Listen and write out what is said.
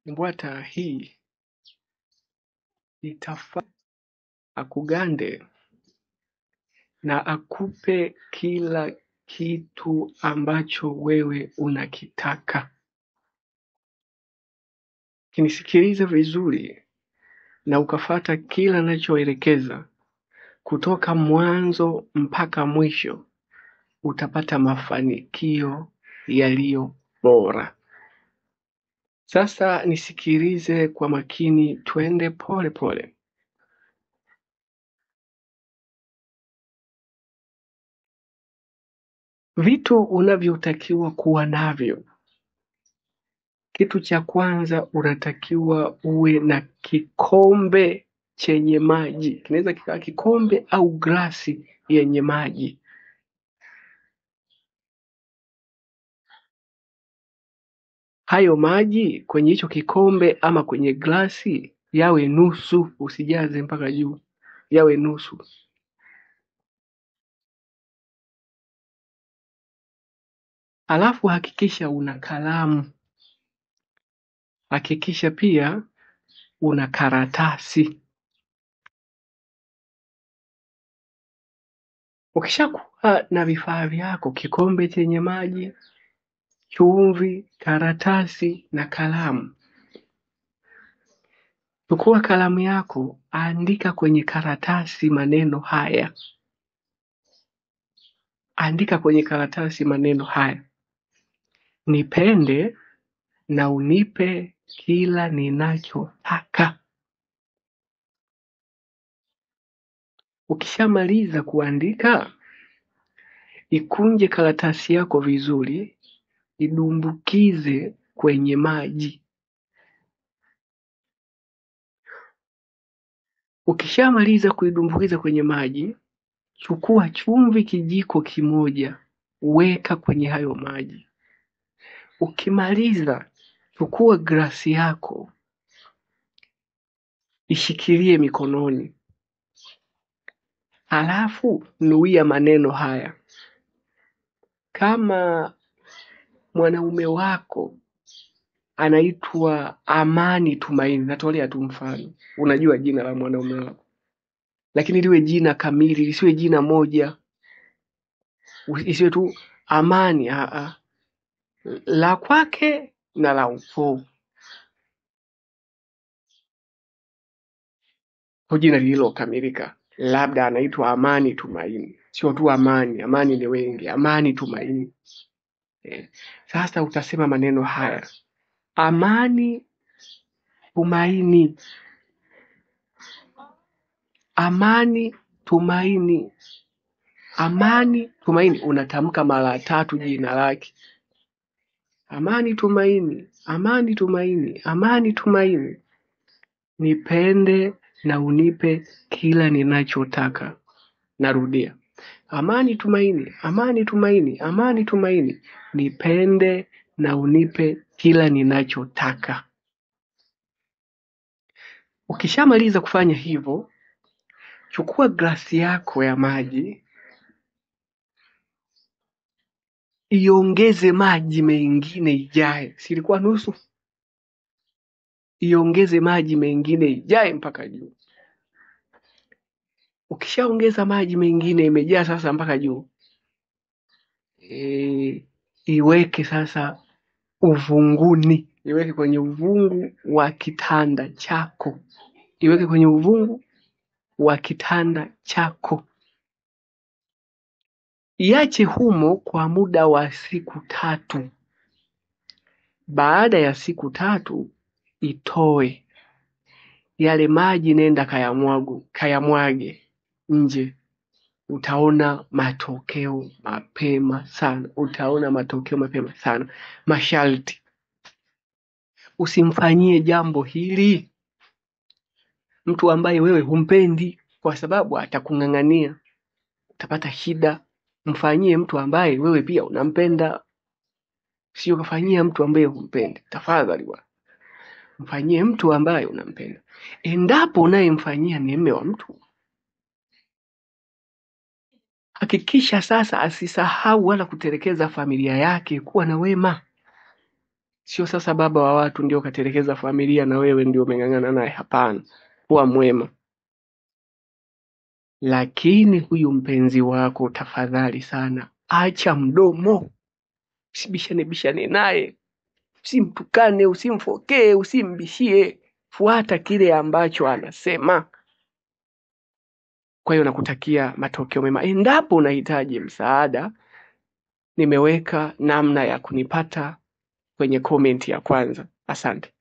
Mbwata hii itafaa akugande na akupe kila kitu ambacho wewe unakitaka. Kinisikilize vizuri na ukafata kila ninachoelekeza kutoka mwanzo mpaka mwisho, utapata mafanikio yaliyo bora. Sasa nisikilize kwa makini, twende pole pole. Vitu unavyotakiwa kuwa navyo. Kitu cha kwanza, unatakiwa uwe na kikombe chenye maji. Kinaweza kikawa kikombe au glasi yenye maji. Hayo maji kwenye hicho kikombe ama kwenye glasi yawe nusu, usijaze mpaka juu, yawe nusu. Alafu hakikisha una kalamu, hakikisha pia una karatasi. Ukishakuwa na vifaa vyako, kikombe chenye maji, chumvi, karatasi na kalamu, chukua kalamu yako, andika kwenye karatasi maneno haya. Andika kwenye karatasi maneno haya: nipende na unipe kila ninachotaka. Ukishamaliza kuandika, ikunje karatasi yako vizuri, idumbukize kwenye maji. Ukishamaliza kuidumbukiza kwenye maji, chukua chumvi kijiko kimoja, weka kwenye hayo maji. Ukimaliza, chukua glasi yako, ishikilie mikononi. Halafu nuia maneno haya. Kama mwanaume wako anaitwa Amani Tumaini, natolea tu mfano, unajua jina la mwanaume wako, lakini liwe jina kamili, lisiwe jina moja, isiwe tu Amani, la kwake na la ukoo, kwa jina lililokamilika. Labda anaitwa Amani Tumaini, sio tu Amani. Amani ni wengi, Amani Tumaini. Sasa utasema maneno haya: Amani Tumaini, Amani Tumaini, Amani Tumaini. Unatamka mara 3 jina lake: Amani Tumaini, Amani Tumaini, Amani Tumaini. Nipende na unipe kila ninachotaka. Narudia: Amani Tumaini, Amani Tumaini, Amani Tumaini. Nipende na unipe kila ninachotaka. Ukishamaliza kufanya hivyo, chukua glasi yako ya maji, iongeze maji mengine ijae. Silikuwa nusu? Iongeze maji mengine ijae mpaka juu. Ukishaongeza maji mengine, imejaa sasa mpaka juu, iweke sasa uvunguni. Iweke kwenye uvungu wa kitanda chako. Iweke kwenye uvungu wa kitanda chako. Iache humo kwa muda wa siku 3. Baada ya siku 3, itoe yale maji, nenda kayamwage nje. Utaona matokeo mapema sana. Utaona matokeo mapema sana. Masharti: usimfanyie jambo hili mtu ambaye wewe humpendi, kwa sababu atakung'ang'ania, utapata shida. Mfanyie mtu ambaye wewe pia unampenda, sio kufanyia mtu ambaye humpendi. Tafadhali bwana, mfanyie mtu ambaye unampenda. Endapo unayemfanyia ni mume wa mtu, hakikisha sasa asisahau wala kutelekeza familia yake. Kuwa na wema. Sio sasa baba wa watu ndio katelekeza familia na wewe ndio umeng'ang'ana naye. Hapana, kuwa mwema. Lakini huyu mpenzi wako, tafadhali sana, acha mdomo, usibishane bishane naye, usimtukane, usimfokee, usimbishie, fuata kile ambacho anasema. Kwa hiyo nakutakia matokeo mema. Endapo unahitaji msaada, nimeweka namna ya kunipata kwenye comment ya kwanza. Asante.